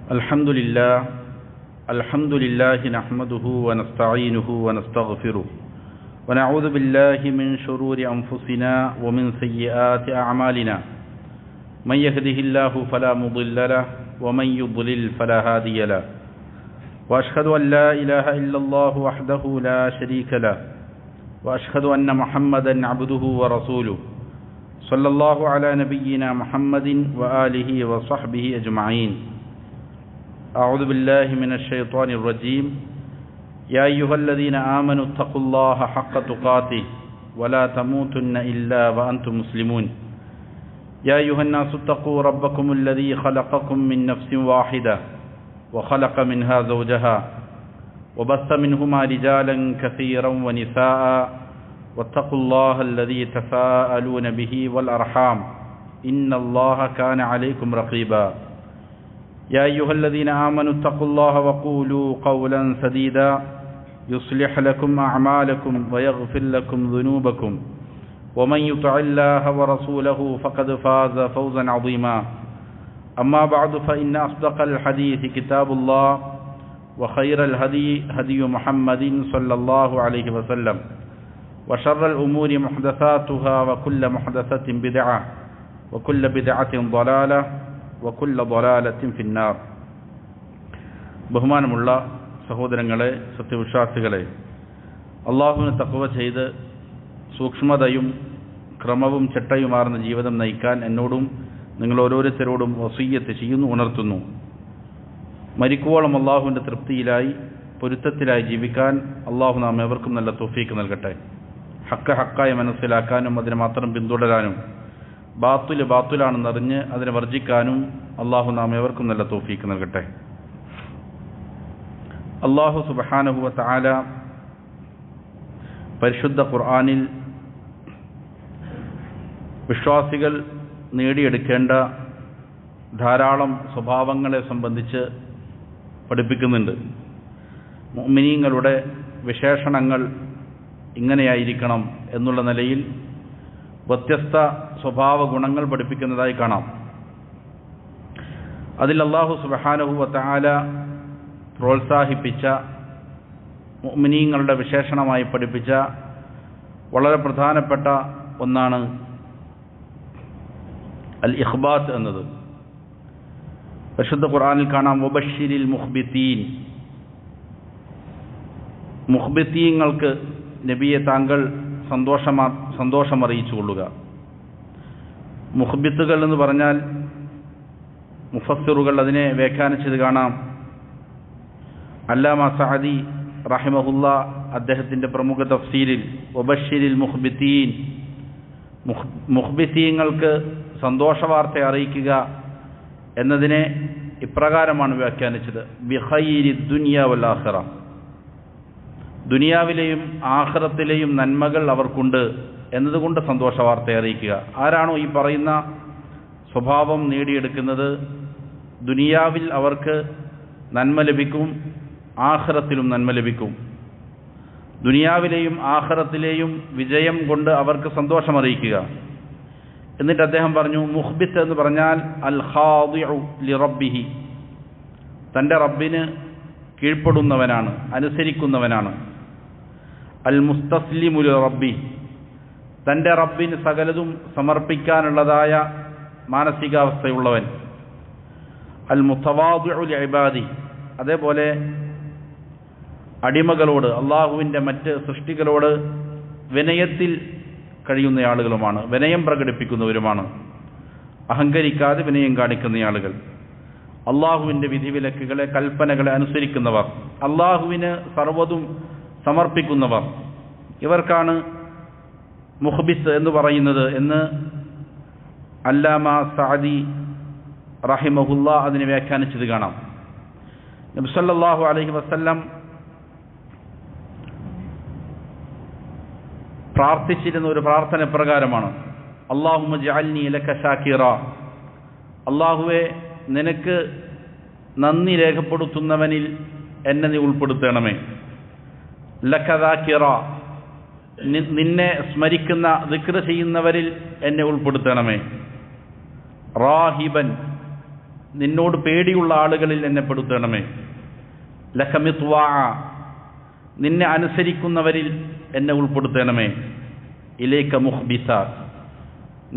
الحمد لله نحمده ونستعينه ونستغفره ونعوذ بالله من شرور أنفسنا ومن سيئات أعمالنا من يهده الله فلا مضل له ومن يضلل فلا هادي له وأشهد أن لا إله إلا الله وحده لا شريك له وأشهد أن محمدا عبده ورسوله صلى الله على نبينا محمد وآله وصحبه أجمعين. أعوذ بالله من الشيطان الرجيم. يا أيها الذين آمنوا اتقوا الله حق تقاته ولا تموتن إلا وأنتم مسلمون. يا أيها الناس اتقوا ربكم الذي خلقكم من نفس واحدة وخلق منها زوجها وبث منهما رجالا كثيرا ونساء واتقوا الله الذي تساءلون به والأرحام إن الله كان عليكم رقيبا. يا أيها الذين آمنوا اتقوا الله وقولوا قولا سديدا يصلح لكم أعمالكم ويغفر لكم ذنوبكم ومن يطع الله ورسوله فقد فاز فوزا عظيما. أما بعد فإن أصدق الحديث كتاب الله وخير الهدي هدي محمد صلى الله عليه وسلم وشر الأمور محدثاتها وكل محدثة بدعة وكل بدعة ضلالة وكل ضلالة في النار. ബഹുമാനമുള്ള സഹോദരങ്ങളെ, സത്യവിശ്വാസികളെ, അള്ളാഹുവിന് തഖ്വ ചെയ്ത് സൂക്ഷ്മതയും ക്രമവും ചിട്ടയുമാർന്ന ജീവിതം നയിക്കാൻ എന്നോടും നിങ്ങൾ ഓരോരുത്തരോടും വസിയ്യത്ത് ചെയ്യുന്നു, ഉണർത്തുന്നു. മരിക്കുവോളം അള്ളാഹുവിൻ്റെ തൃപ്തിയിലായി പൊരുത്തത്തിലായി ജീവിക്കാൻ അള്ളാഹു നാം ഏവർക്കും നല്ല തൗഫീക്ക് നൽകട്ടെ. ഹക്ക് ഹക്കായി മനസ്സിലാക്കാനും അതിനെ മാത്രം പിന്തുടരാനും ബാത്തുല് ബാത്തുലാണെന്നറിഞ്ഞ് അതിനെ വർജിക്കാനും അള്ളാഹു നാം ഏവർക്കും നല്ല തൗഫീക്ക് നൽകട്ടെ. അള്ളാഹു സുബ്ഹാനഹു വ തആല പരിശുദ്ധ ഖുർആനിൽ വിശ്വാസികൾ നേടിയെടുക്കേണ്ട ധാരാളം സ്വഭാവങ്ങളെ സംബന്ധിച്ച് പഠിപ്പിക്കുന്നുണ്ട്. മുഅ്മിനീങ്ങളുടെ വിശേഷണങ്ങൾ ഇങ്ങനെയായിരിക്കണം എന്നുള്ള നിലയിൽ വ്യത്യസ്ത സ്വഭാവ ഗുണങ്ങൾ പഠിപ്പിക്കുന്നതായി കാണാം. അതിൽ അല്ലാഹു സുബ്ഹാനഹു വ തആല പ്രോത്സാഹിപ്പിച്ച മുഅ്മിനീങ്ങളുടെ വിശേഷണമായി പഠിപ്പിച്ച വളരെ പ്രധാനപ്പെട്ട ഒന്നാണ് അൽ ഇഖ്ബാത്ത് എന്നത്. പരിശുദ്ധ ഖുർആനിൽ കാണാം, വബശ്ശിരിൽ മുഖ്ബിതീൻ. മുഖ്ബിതീങ്ങൾക്ക് നബിയെ താങ്കൾ സന്തോഷമറിയിച്ചു കൊള്ളുക. മുഖ്ബിത്തുകൾ എന്ന് പറഞ്ഞാൽ മുഫസ്സിറുകൾ അതിനെ വ്യാഖ്യാനിച്ചത് കാണാം. അല്ലാമ സഅദി റഹിമഹുല്ലാ അദ്ദേഹത്തിൻ്റെ പ്രമുഖ തഫ്സീരിൽ വബശ്ശിരിൽ മുഖ്ബിതീൻ, മുഖ്ബിതീങ്ങൾക്ക് സന്തോഷവാർത്ത അറിയിക്കുക എന്നതിനെ ഇപ്രകാരമാണ് വ്യാഖ്യാനിച്ചത്: ബിഖൈരി ദുനിയ വൽ ആഖിറ. ദുനിയാവിലെയും ആഖിറത്തിലെയും നന്മകൾ അവർക്കുണ്ട് എന്നതുകൊണ്ട് സന്തോഷവാർത്ത അറിയിക്കുക. ആരാണോ ഈ പറയുന്ന സ്വഭാവം നേടിയെടുക്കുന്നത്, ദുനിയാവിൽ അവർക്ക് നന്മ ലഭിക്കും, ആഖിറത്തിലും നന്മ ലഭിക്കും. ദുനിയാവിലെയും ആഖിറത്തിലെയും വിജയം കൊണ്ട് അവർക്ക് സന്തോഷമറിയിക്കുക. എന്നിട്ട് അദ്ദേഹം പറഞ്ഞു, മുഖ്ബിത്ത് എന്ന് പറഞ്ഞാൽ അൽ ഖാദിഉ ലിറബ്ബിഹി, തൻ്റെ റബ്ബിന് കീഴ്പ്പെടുന്നവനാണ്, അനുസരിക്കുന്നവനാണ്. അൽ മുസ്തസ്ലിമു ലിറബ്ബി, തൻ്റെ റബ്ബിന് സകലതും സമർപ്പിക്കാനുള്ളതായ മാനസികാവസ്ഥയുള്ളവൻ. അൽ മുതവാദിഉ ലിഇബാദി, അതേപോലെ അടിമകളോട്, അള്ളാഹുവിൻ്റെ മറ്റ് സൃഷ്ടികളോട് വിനയത്തിൽ കഴിയുന്ന ആളുകളുമാണ്, വിനയം പ്രകടിപ്പിക്കുന്നവരുമാണ്. അഹങ്കരിക്കാതെ വിനയം കാണിക്കുന്ന ആളുകൾ, അള്ളാഹുവിൻ്റെ വിധിവിലക്കുകളെ കൽപ്പനകളെ അനുസരിക്കുന്നവർ, അള്ളാഹുവിന് സർവ്വതും സമർപ്പിക്കുന്നവർ, ഇവർക്കാണ് മുഖ്ബിത്ത് എന്ന് പറയുന്നത് എന്ന് അല്ലാമ സഅദി റഹിമഹുല്ലാ അതിനെ വ്യാഖ്യാനിച്ചത് കാണാം. നബി സല്ലല്ലാഹു അലൈഹി വസല്ലം പ്രാർത്ഥിച്ചിരുന്ന ഒരു പ്രാർത്ഥന പ്രകാരമാണ്: അല്ലാഹുമ്മ ജഅൽനി ലക ശാകിറ, അല്ലാഹുവേ നിനക്ക് നന്ദി രേഖപ്പെടുത്തുന്നവനിൽ എന്നെ നീ ഉൾപ്പെടുത്തണമേ. ലക ദാകിറ, നിന്നെ സ്മരിക്കുന്ന ദിക്ർ ചെയ്യുന്നവരിൽ എന്നെ ഉൾപ്പെടുത്തണമേ. റാഹിബൻ, നിന്നോട് പേടിയുള്ള ആളുകളിൽ എന്നെ പെടുത്തണമേ. ലക മിത്വാഅ, നിന്നെ അനുസരിക്കുന്നവരിൽ എന്നെ ഉൾപ്പെടുത്തണമേ. ഇലൈക മുഖ്ബിത,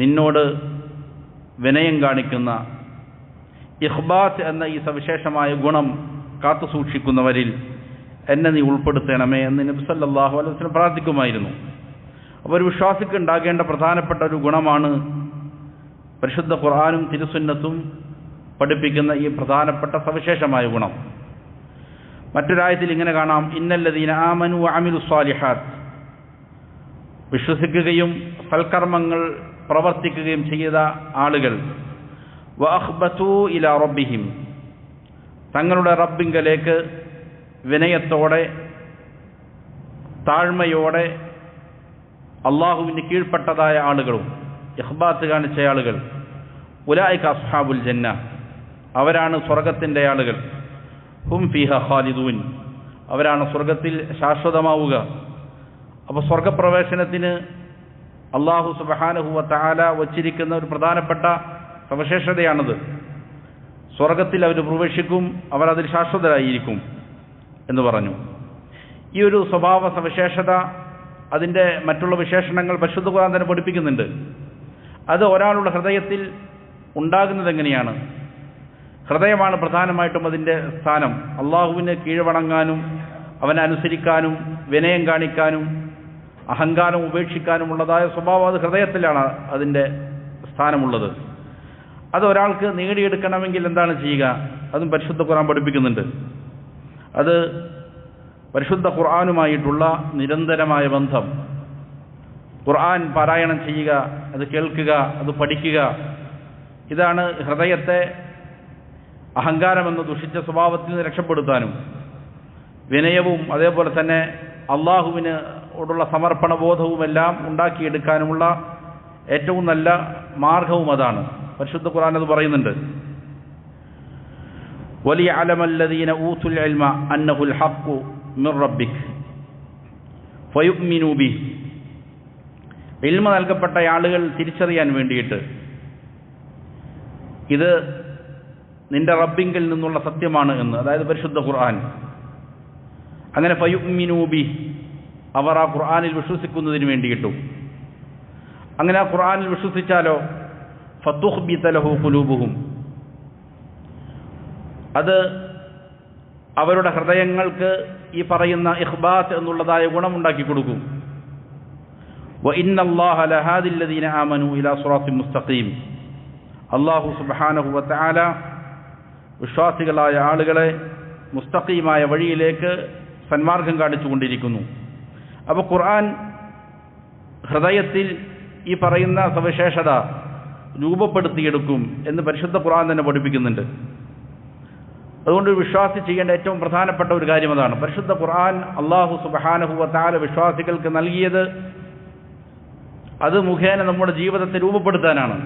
നിന്നോട് വിനയം കാണിക്കുന്ന, ഇഖ്ബാത്ത് എന്ന ഈ സവിശേഷമായ ഗുണം കാത്തു സൂക്ഷിക്കുന്നവരിൽ എന്നെ നീ ഉൾപ്പെടുത്തണമേ എന്ന് നബി സല്ലല്ലാഹു അലൈഹി വസല്ലം പ്രാർത്ഥിക്കുമായിരുന്നു. അപ്പോൾ ഒരു വിശ്വാസിക്ക് ഉണ്ടാകേണ്ട പ്രധാനപ്പെട്ട ഒരു ഗുണമാണ് പരിശുദ്ധ ഖുർആനും തിരുസുന്നത്തും പഠിപ്പിക്കുന്ന ഈ പ്രധാനപ്പെട്ട സവിശേഷമായ ഗുണം. മറ്റൊരായത്തിൽ ഇങ്ങനെ കാണാം, ഇന്നല്ലദീന ആമനു വഅമിലുസ് സ്വാലിഹാത്ത്, വിശ്വസിക്കുകയും സൽക്കർമ്മങ്ങൾ പ്രവർത്തിക്കുകയും ചെയ്ത ആളുകൾ, വഅഖ്ബതു ഇലാ റബ്ബിഹിം, തങ്ങളുടെ റബ്ബിങ്കലേക്ക് വിനയത്തോടെ താഴ്മയോടെ അള്ളാഹുവിന് കീഴ്പ്പെട്ടതായ ആളുകളും ഇഖ്ബാത്ത് കാണിച്ച ആളുകൾ, ഉലൈക അസ്ഹാബുൽ ജന്ന, അവരാണ് സ്വർഗത്തിൻ്റെ ആളുകൾ, ഹും ഫീഹ ഖാലിദൂൻ, അവരാണ് സ്വർഗത്തിൽ ശാശ്വതമാവുക. അപ്പോൾ സ്വർഗപ്രവേശനത്തിന് അള്ളാഹു സുബ്ഹാനഹു വ തആല വച്ചിരിക്കുന്ന ഒരു പ്രധാനപ്പെട്ട സവിശേഷതയാണത്. സ്വർഗത്തിൽ അവർ പ്രവേശിക്കും, അവർ അതിൽ ശാശ്വതരായിരിക്കും എന്ന് പറഞ്ഞു. ഈ ഒരു സ്വഭാവ സവിശേഷത, അതിൻ്റെ മറ്റുള്ള വിശേഷണങ്ങൾ പരിശുദ്ധ ഖുർആൻ തന്നെ പഠിപ്പിക്കുന്നുണ്ട്. അത് ഒരാളുടെ ഹൃദയത്തിൽ ഉണ്ടാകുന്നത് എങ്ങനെയാണ്? ഹൃദയമാണ് പ്രധാനമായിട്ടും അതിൻ്റെ സ്ഥാനം. അള്ളാഹുവിന് കീഴ്വണങ്ങാനും അവനെ അനുസരിക്കാനും വിനയം കാണിക്കാനും അഹങ്കാരം ഉപേക്ഷിക്കാനുമുള്ളതായ സ്വഭാവം അത് ഹൃദയത്തിലാണ് അതിൻ്റെ സ്ഥാനമുള്ളത്. അത് ഒരാൾക്ക് നേടിയെടുക്കണമെങ്കിൽ എന്താണ് ചെയ്യുക? അതും പരിശുദ്ധ ഖുർആൻ പഠിപ്പിക്കുന്നുണ്ട്. അത് പരിശുദ്ധ ഖുർആനുമായിട്ടുള്ള നിരന്തരമായ ബന്ധം, ഖുർആൻ പാരായണം ചെയ്യുക, അത് കേൾക്കുക, അത് പഠിക്കുക. ഇതാണ് ഹൃദയത്തെ അഹങ്കാരമെന്ന ദുഷിച്ച സ്വഭാവത്തിൽ നിന്ന് രക്ഷപ്പെടുത്താനും വിനയവും അതേപോലെ തന്നെ അള്ളാഹുവിനോടുള്ള സമർപ്പണ ബോധവുമെല്ലാം ഉണ്ടാക്കിയെടുക്കാനുമുള്ള ഏറ്റവും നല്ല മാർഗവും അതാണ്. പരിശുദ്ധ ഖുർആൻ അത് പറയുന്നുണ്ട്. വലിയഅലമല്ലദീന ഊതുൽ ഇൽമ അന്നഹുൽ ഹഖ്ഖു മിർ റബ്ബിക് ഫയുഅ്മിനൂ ബിഹി, ഇൽമ നൽകപ്പെട്ട ആളുകൾ തിരിച്ചറിയാൻ വേണ്ടിയിട്ട് ഇത് നിന്റെ റബ്ബിങ്കിൽ നിന്നുള്ള സത്യമാണ് എന്ന്, അതായത് പരിശുദ്ധ ഖുർആൻ. അങ്ങനെ ഫയുഅ്മിനൂ ബിഹി, അവർ ആ ഖുർആനിൽ വിശ്വസിക്കുന്നതിന് വേണ്ടിയിട്ടും. അങ്ങനെ ആ ഖുർആനിൽ വിശ്വസിച്ചാലോ ഫതുഖ്ബിത ലഹു ഖുലൂബുഹും, അത് അവരുടെ ഹൃദയങ്ങൾക്ക് ഈ പറയുന്ന ഇഖ്ബാത്ത് എന്നുള്ളതായ ഗുണമുണ്ടാക്കി കൊടുക്കും. വ ഇന്നല്ലാഹ ലഹാദിൽ ലദീന ആമനു ഇലാ സിറാത്തിൻ മുസ്തഖീം, അല്ലാഹു സുബ്ഹാനഹു വ തആല വിശ്വാസികളായ ആളുകളെ മുസ്തഖീമായ വഴിയിലേക്ക് സന്മാർഗം കാണിച്ചുകൊണ്ടിരിക്കുന്നു. അപ്പോൾ ഖുർആൻ ഹൃദയത്തിൽ ഈ പറയുന്ന സവിശേഷത രൂപപ്പെടുത്തിയെടുക്കും എന്ന് പരിശുദ്ധ ഖുർആൻ തന്നെ പഠിപ്പിക്കുന്നുണ്ട്. അതുകൊണ്ട് വിശ്വാസി ചെയ്യേണ്ട ഏറ്റവും പ്രധാനപ്പെട്ട ഒരു കാര്യം അതാണ്. പരിശുദ്ധ ഖുർആൻ അല്ലാഹു സുബ്ഹാനഹു വ തആല വിശ്വാസികൾക്ക് നൽകിയത് അത് മുഖേന നമ്മുടെ ജീവിതത്തെ രൂപപ്പെടുത്താനാണ്.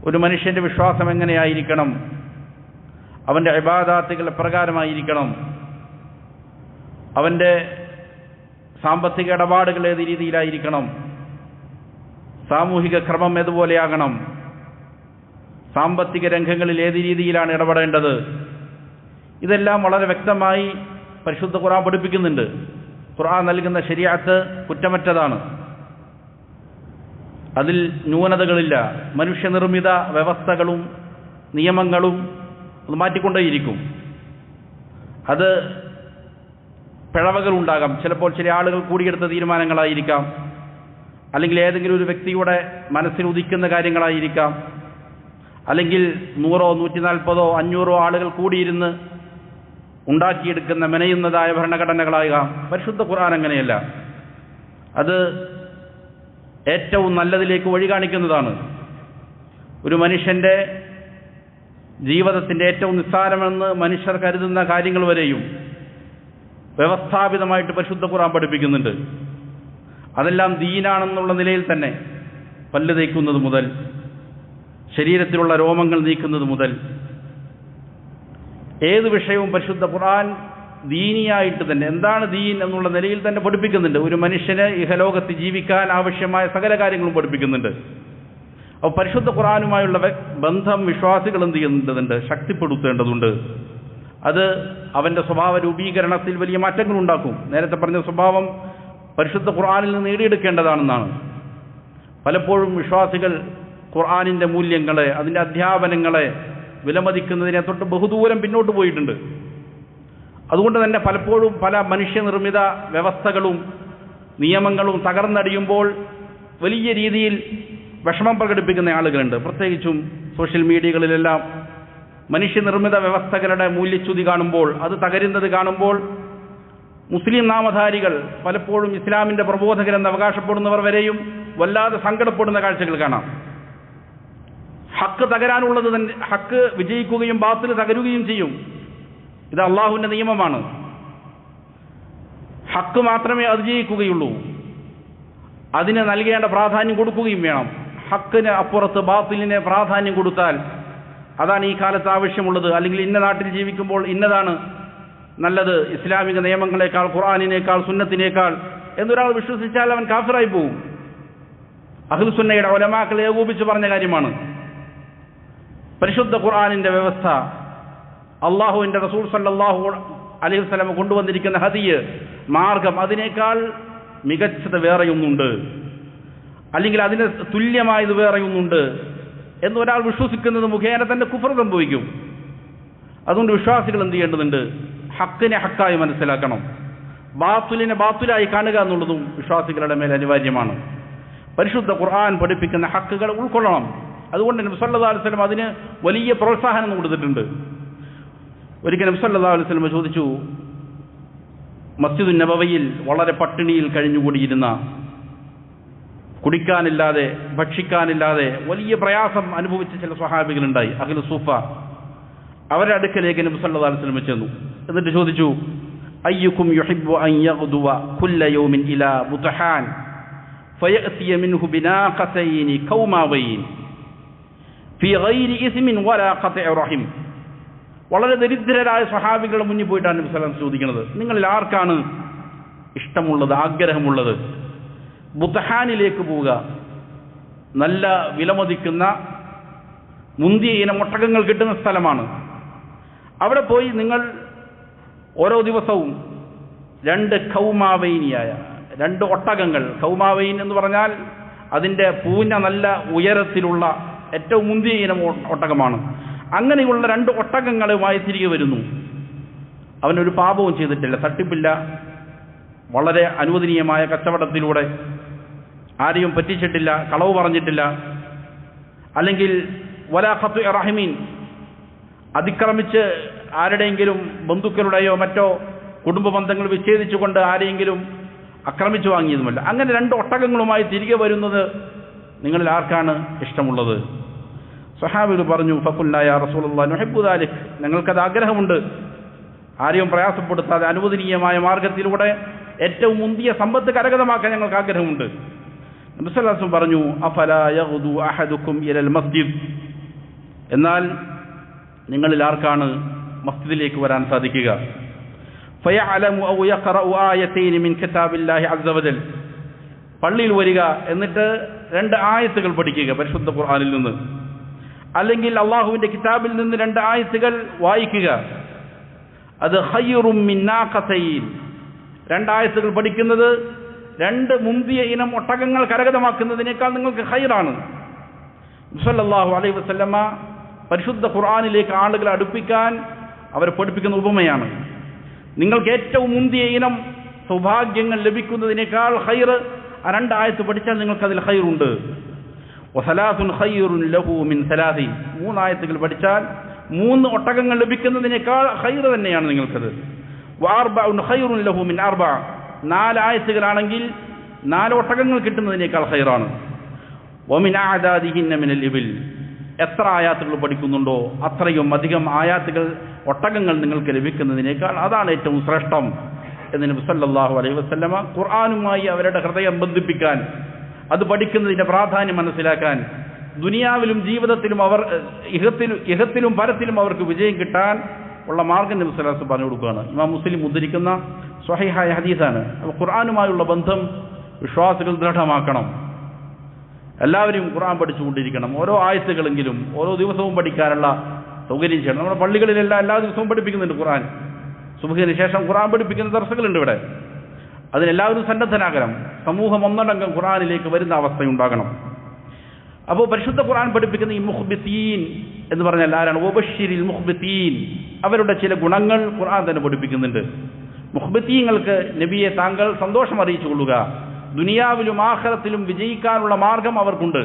ഒരു മനുഷ്യൻ്റെ വിശ്വാസം എങ്ങനെയായിരിക്കണം, അവൻ്റെ ഇബാദാത്തുകൾ എപ്രകാരമായിരിക്കണം, അവൻ്റെ സാമ്പത്തിക ഇടപാടുകൾ ഏത് രീതിയിലായിരിക്കണം, സാമൂഹിക ക്രമം ഏതുപോലെയാകണം, സാമ്പത്തിക രംഗങ്ങളിൽ ഏത് രീതിയിലാണ് ഇടപെടേണ്ടത്, ഇതെല്ലാം വളരെ വ്യക്തമായി പരിശുദ്ധ ഖുർആൻ പഠിപ്പിക്കുന്നുണ്ട്. ഖുർആൻ നൽകുന്ന ശരീഅത്ത് കുറ്റമറ്റതാണ്, അതിൽ ന്യൂനതകളില്ല. മനുഷ്യനിർമ്മിത വ്യവസ്ഥകളും നിയമങ്ങളും അത് മാറ്റിക്കൊണ്ടേയിരിക്കും. അത് പിഴവുകളുണ്ടാകാം. ചിലപ്പോൾ ചില ആളുകൾ കൂടിയെടുത്ത തീരുമാനങ്ങളായിരിക്കാം, അല്ലെങ്കിൽ ഏതെങ്കിലും ഒരു വ്യക്തിയുടെ മനസ്സിൽ ഉദിക്കുന്ന കാര്യങ്ങളായിരിക്കാം, അല്ലെങ്കിൽ 100, 140, 500 ആളുകൾ കൂടിയിരുന്ന് ഉണ്ടാക്കിയെടുക്കുന്ന മെനയുന്നതായ ഭരണഘടനകളാകാം. പരിശുദ്ധ ഖുർആൻ അങ്ങനെയല്ല. അത് ഏറ്റവും നല്ലതിലേക്ക് വഴി കാണിക്കുന്നതാണ്. ഒരു മനുഷ്യൻ്റെ ജീവിതത്തിൻ്റെ ഏറ്റവും നിസ്സാരമെന്ന് മനുഷ്യർ കരുതുന്ന കാര്യങ്ങൾ വരെയും വ്യവസ്ഥാപിതമായിട്ട് പരിശുദ്ധ ഖുർആൻ പഠിപ്പിക്കുന്നുണ്ട്. അതെല്ലാം ദീനാണെന്നുള്ള നിലയിൽ തന്നെ, പല്ല് തേക്കുന്നത് മുതൽ ശരീരത്തിലുള്ള രോമങ്ങൾ നീക്കുന്നത് മുതൽ ഏത് വിഷയവും പരിശുദ്ധ ഖുർആൻ ദീനിയായിട്ട് തന്നെ, എന്താണ് ദീൻ എന്നുള്ള നിലയിൽ തന്നെ പഠിപ്പിക്കുന്നുണ്ട്. ഒരു മനുഷ്യന് ഇഹലോകത്ത് ജീവിക്കാൻ ആവശ്യമായ സകല കാര്യങ്ങളും പഠിപ്പിക്കുന്നുണ്ട്. അപ്പോൾ പരിശുദ്ധ ഖുർആനുമായുള്ള ബന്ധം വിശ്വാസികൾ എന്ത് ചെയ്യേണ്ടതുണ്ട്? ശക്തിപ്പെടുത്തേണ്ടതുണ്ട്. അത് അവൻ്റെ സ്വഭാവ രൂപീകരണത്തിൽ വലിയ മാറ്റങ്ങൾ ഉണ്ടാക്കും. നേരത്തെ പറഞ്ഞ സ്വഭാവം പരിശുദ്ധ ഖുർആനിൽ നിന്ന് നേടിയെടുക്കേണ്ടതാണെന്നാണ്. പലപ്പോഴും വിശ്വാസികൾ ഖുർആനിൻ്റെ മൂല്യങ്ങളെ, അതിൻ്റെ അധ്യാപനങ്ങളെ വിലമതിക്കുന്നതിനെ തൊട്ട് ബഹുദൂരം പിന്നോട്ട് പോയിട്ടുണ്ട്. അതുകൊണ്ട് തന്നെ പലപ്പോഴും പല മനുഷ്യനിർമ്മിത വ്യവസ്ഥകളും നിയമങ്ങളും തകർന്നടിയുമ്പോൾ വലിയ രീതിയിൽ വിഷമം പ്രകടിപ്പിക്കുന്ന ആളുകളുണ്ട്. പ്രത്യേകിച്ചും സോഷ്യൽ മീഡിയകളിലെല്ലാം മനുഷ്യനിർമ്മിത വ്യവസ്ഥകളുടെ മൂല്യച്യുതി കാണുമ്പോൾ, അത് തകരുന്നത് കാണുമ്പോൾ മുസ്ലിം നാമധാരികൾ, പലപ്പോഴും ഇസ്ലാമിൻ്റെ പ്രബോധകരെന്ന് അവകാശപ്പെടുന്നവർ വരെയും വല്ലാതെ സങ്കടപ്പെടുന്ന കാഴ്ചകൾ കാണാം. ഹക്ക് തകരാനുള്ളത് തന്നെ, ഹക്ക് വിജയിക്കുകയും ബാത്തിൽ തകരുകയും ചെയ്യും. ഇത് അള്ളാഹുവിൻ്റെ നിയമമാണ്. ഹക്ക് മാത്രമേ അതിജയിക്കുകയുള്ളൂ. അതിന് നൽകേണ്ട പ്രാധാന്യം കൊടുക്കുകയും വേണം. ഹക്കിന് അപ്പുറത്ത് ബാത്തിലിന് പ്രാധാന്യം കൊടുത്താൽ അതാണ് ഈ കാലത്ത് ആവശ്യമുള്ളത്. അല്ലെങ്കിൽ ഇന്ന നാട്ടിൽ ജീവിക്കുമ്പോൾ ഇന്നതാണ് നല്ലത്, ഇസ്ലാമിക നിയമങ്ങളെക്കാൾ, ഖുർആനിനേക്കാൾ, സുന്നത്തിനേക്കാൾ എന്നൊരാൾ വിശ്വസിച്ചാൽ അവൻ കാഫിറായി പോകും. അഹ്ലുസുന്നയുടെ ഉലമാക്കൾ ഏകോപിച്ച് പറഞ്ഞ കാര്യമാണ്. പരിശുദ്ധ ഖുർആനിൻ്റെ വ്യവസ്ഥ, അള്ളാഹുവിൻ്റെ റസൂൽ സല്ലല്ലാഹു അലൈഹി വസല്ലം കൊണ്ടുവന്നിരിക്കുന്ന ഹദിയ്, മാർഗം, അതിനേക്കാൾ മികച്ചത് വേറെയൊന്നുണ്ട്, അല്ലെങ്കിൽ അതിന് തുല്യമായത് വേറെയൊന്നുണ്ട് എന്നൊരാൾ വിശ്വസിക്കുന്നത് മുഖേന തന്നെ കുഫർ സംഭവിക്കും. അതുകൊണ്ട് വിശ്വാസികൾ എന്ത് ചെയ്യേണ്ടതുണ്ട്? ഹക്കിനെ ഹക്കായി മനസ്സിലാക്കണം. ബാത്തുലിനെ ബാത്തുലായി കാണുക എന്നുള്ളതും വിശ്വാസികളുടെ മേൽ അനിവാര്യമാണ്. പരിശുദ്ധ ഖുർആൻ പഠിപ്പിക്കുന്ന ഹക്കുകൾ ഉൾക്കൊള്ളണം. അതുകൊണ്ട് നബി സല്ലല്ലാഹു അലൈഹി വസല്ലം അതിന് വലിയ പ്രോത്സാഹനം കൊടുത്തിട്ടുണ്ട്. ഒരിക്കൽ നബി സല്ലല്ലാഹു അലൈഹി വസല്ലം ചോദിച്ചു, മസ്ജിദുൻ നബവിയിൽ വളരെ പട്ടിണിയിൽ കഴിഞ്ഞുകൂടിയിരുന്ന, കുടിക്കാനില്ലാതെ ഭക്ഷിക്കാനില്ലാതെ വലിയ പ്രയാസം അനുഭവിച്ച ചില സ്വഹാബികളുണ്ടായി, അഹ്ലു സൂഫ. അവരുടെ അടുക്കലേക്ക് നബി സല്ലല്ലാഹു അലൈഹി വസല്ലം ചെന്നു. എന്നിട്ട് ചോദിച്ചു, അയ്യുക്കും യുഹിബ്ബു അൻ യഗ്ദുവ കുല്ല യൗമിൻ ഇലാ ബുത്ഹാൻ ഫയഅതിയ മിൻഹു ബിനാഖതൈനി ഖൗമാവൈൻ ഫീ ഗൈരി ഇസ്മിൻ വലാ ഖത്ഇ റഹിം. വളരെ ദരിദ്രരായ സ്വഹാബികളുടെ മുന്നിൽ പോയിട്ടാണ് നബി സല്ലല്ലാഹു അലൈഹി വസല്ലം ചോദിക്കുന്നത്, നിങ്ങളിൽ ആർക്കാണ് ഇഷ്ടമുള്ളത്, ആഗ്രഹമുള്ളത് ബുത്ഹാനിലേക്ക് പോവുക, നല്ല വിലമതിക്കുന്ന മുന്തിയ ഇനം ഒട്ടകങ്ങൾ കിട്ടുന്ന സ്ഥലമാണ്. അവിടെ പോയി നിങ്ങൾ ഓരോ ദിവസവും 2 ഖൗമാവൈനിയായ 2 ഒട്ടകങ്ങൾ, ഖൗമാവൈൻ എന്ന് പറഞ്ഞാൽ അതിൻ്റെ പൂഞ്ഞ നല്ല ഉയരത്തിലുള്ള ഏറ്റവും മുന്തിയ ഇനം ഒട്ടകമാണ്. അങ്ങനെയുള്ള 2 ഒട്ടകങ്ങളുമായി തിരികെ വരുന്നു. അവനൊരു പാപവും ചെയ്തിട്ടില്ല, തട്ടിപ്പില്ല, വളരെ അനുവദനീയമായ കച്ചവടത്തിലൂടെ ആരെയും പറ്റിച്ചിട്ടില്ല, കളവ് പറഞ്ഞിട്ടില്ല, അല്ലെങ്കിൽ വലാ ഖത്ഇ റഹിമീൻ, അതിക്രമിച്ച് ആരുടെയെങ്കിലും ബന്ധുക്കളുടെയോ മറ്റോ കുടുംബ ബന്ധങ്ങൾ വിച്ഛേദിച്ചുകൊണ്ട് ആരെയെങ്കിലും ആക്രമിച്ചു വാങ്ങിയതുമല്ല. അങ്ങനെ 2 ഒട്ടകങ്ങളുമായി തിരികെ വരുന്നത് നിങ്ങളിൽ ആർക്കാണ് ഇഷ്ടമുള്ളത്? സ്വഹാബികൾ പറഞ്ഞു, ഫഖുൽനാ യാ റസൂലല്ലാഹ് നുഹിബ്ബു ദാലിക്, ഞങ്ങൾക്കത് ആഗ്രഹമുണ്ട്. ആരെയും പ്രയാസപ്പെടുത്താതെ അനുവദനീയമായ മാർഗത്തിലൂടെ ഏറ്റവും മുന്തിയ സമ്പത്ത് കരഗതമാക്കാൻ ഞങ്ങൾക്ക് ആഗ്രഹമുണ്ട്. നബി സല്ലല്ലാഹു അലൈഹി വസല്ലം പറഞ്ഞു, അഫലാ യഗ്ദു അഹദുക്കും ഇലൽ മസ്ജിദ്, എന്നാൽ നിങ്ങളിൽ ആർക്കാണ് മസ്ജിദിലേക്ക് വരാൻ സാധിക്കുക? ഫയഅലമു ഔ യഖറഉ ആയതൈൻ മിൻ കിതാബില്ലാഹി അസ്സ വജൽ, പള്ളിയിൽ വരിക, എന്നിട്ട് 2 ആയത്തുകൾ പഠിക്കുക പരിശുദ്ധ ഖുർആനിൽ നിന്ന്, അല്ലെങ്കിൽ അള്ളാഹുവിൻ്റെ കിതാബിൽ നിന്ന് 2 ആയത്തുകൾ വായിക്കുക. അത് ഖൈറും മിൻ നാഖതൈൻ, 2 ആയത്തുകൾ പഠിക്കുന്നത് 2 മുന്തിയ ഇനം ഒട്ടകങ്ങൾ കരഗതമാക്കുന്നതിനേക്കാൾ നിങ്ങൾക്ക് ഖൈറാണ്. സല്ലല്ലാഹു അലൈഹി വസല്ലമ പരിശുദ്ധ ഖുർആനിലേക്ക് ആളുകളെ അടുപ്പിക്കാൻ അവർ പഠിപ്പിക്കുന്ന ഉപമയാണ്. നിങ്ങൾക്ക് ഏറ്റവും മുന്തിയ ഇനം സൗഭാഗ്യങ്ങൾ ലഭിക്കുന്നതിനേക്കാൾ ഖൈർ ആ 2 ആയത്ത് പഠിച്ചാൽ നിങ്ങൾക്കതിൽ ഖൈറുണ്ട്. വസലാത്തുൻ ഖൈറുൻ ലഹു മിൻ സലാസിൻ, 3 ആയത്തുകൾ പഠിച്ചാൽ 3 ഒട്ടകങ്ങൾ ലഭിക്കുന്നതിനേക്കാൾ ഖൈർ തന്നെയാണ് നിങ്ങൾക്കത്. വഅർബഉൻ ഖൈറുൻ ലഹു മിൻ അർബഅ, 4 ആയത്തുകളാണെങ്കിൽ 4 ഒട്ടകങ്ങൾ കിട്ടുന്നതിനേക്കാൾ ഖൈറാണ്. വമിൻ അഅദാദിഹിന്ന മിനൽ ഇബിൽ, എത്ര ആയാത്തുകൾ പഠിക്കുന്നുണ്ടോ അത്രയും അധികം ആയാത്തുകൾ ഒട്ടകങ്ങൾ നിങ്ങൾക്ക് ലഭിക്കുന്നതിനേക്കാൾ അതാണ് ഏറ്റവും ശ്രേഷ്ഠം എന്ന് നബി സല്ലല്ലാഹു അലൈഹി വസല്ലമ ഖുർആനുമായി അവരുടെ ഹൃദയം ബന്ധിപ്പിക്കാൻ, അത് പഠിക്കുന്നതിൻ്റെ പ്രാധാന്യം മനസ്സിലാക്കാൻ, ദുനിയാവിലും ജീവിതത്തിലും അവർ ഇഹത്തിലും പരത്തിലും അവർക്ക് വിജയം കിട്ടാൻ ഉള്ള മാർഗ്ഗം നബി സല്ലല്ലാഹു അലൈഹി വസല്ലം പറഞ്ഞു കൊടുക്കുകയാണ്. ഇമാം മുസ്ലിം ഉദ്ധരിക്കുന്ന സ്വഹീഹായ ഹദീസാണ്. അപ്പോൾ ഖുർആനുമായുള്ള ബന്ധം വിശ്വാസികൾ ദൃഢമാക്കണം. എല്ലാവരും ഖുർആൻ പഠിച്ചുകൊണ്ടിരിക്കണം. ഓരോ ആയത്തുകളെങ്കിലും ഓരോ ദിവസവും പഠിക്കാനുള്ള സൗകര്യം ചെയ്യണം. നമ്മുടെ പള്ളികളിലെല്ലാം എല്ലാ ദിവസവും പഠിപ്പിക്കുന്നുണ്ട് ഖുർആൻ. സുബ്ഹിന് ശേഷം ഖുർആൻ പഠിപ്പിക്കുന്ന ദർസുകളുണ്ട് ഇവിടെ. അതിനെല്ലാവരും സന്നദ്ധനാകണം. സമൂഹം ഒന്നടങ്കം ഖുർആനിലേക്ക് വരുന്ന അവസ്ഥയുണ്ടാകണം. അപ്പോൾ പരിശുദ്ധ ഖുർആൻ പഠിപ്പിക്കുന്ന ഈ മുഖ്ബിത്തീൻ എന്ന് പറഞ്ഞാൽ ആരാണ്? വബശ്ശിരിൽ മുഖ്ബിത്തീൻ. അവരുടെ ചില ഗുണങ്ങൾ ഖുർആൻ തന്നെ പഠിപ്പിക്കുന്നുണ്ട്. മുഖ്ബിത്തീങ്ങൾക്ക് നബിയെ താങ്കൾ സന്തോഷം അറിയിച്ചു കൊള്ളുക, ദുനിയാവിലും ആഖിറത്തിലും വിജയിക്കാനുള്ള മാർഗം അവർക്കുണ്ട്.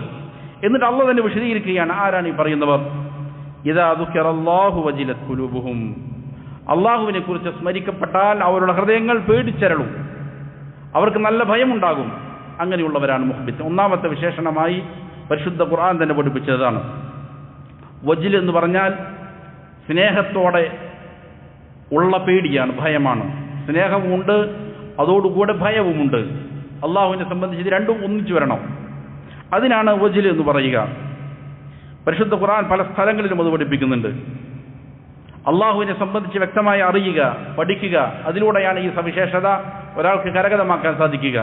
എന്നിട്ട് അള്ളാഹു തന്നെ വിശദീകരിക്കുകയാണ് ആരാണ് ഈ പറയുന്നവർ. ഇദാ ദുക്കിറല്ലാഹു വജിലത് ഖുലൂബുഹും. അള്ളാഹുവിനെ കുറിച്ച് സ്മരിക്കപ്പെട്ടാൽ അവരുടെ ഹൃദയങ്ങൾ പേടിച്ചരളും, അവർക്ക് നല്ല ഭയമുണ്ടാകും. അങ്ങനെയുള്ളവരാണ് മുഖ്ബിത്ത്. ഒന്നാമത്തെ വിശേഷണമായി പരിശുദ്ധ ഖുർആൻ തന്നെ പഠിപ്പിച്ചതാണ്. വജിൽ എന്ന് പറഞ്ഞാൽ സ്നേഹത്തോടെ ഉള്ള പേടിയാണ്, ഭയമാണ്. സ്നേഹവുമുണ്ട്, അതോടുകൂടെ ഭയവുമുണ്ട്. അള്ളാഹുവിനെ സംബന്ധിച്ച് ഇത് രണ്ടും ഒന്നിച്ചു വരണം. അതിനാണ് വജിൽ എന്ന് പറയുക. പരിശുദ്ധ ഖുർആൻ പല സ്ഥലങ്ങളിലും അത് പഠിപ്പിക്കുന്നുണ്ട്. അള്ളാഹുവിനെ സംബന്ധിച്ച് വ്യക്തമായി അറിയുക, പഠിക്കുക, അതിലൂടെയാണ് ഈ സവിശേഷത ഒരാൾക്ക് കരഗതമാക്കാൻ സാധിക്കുക.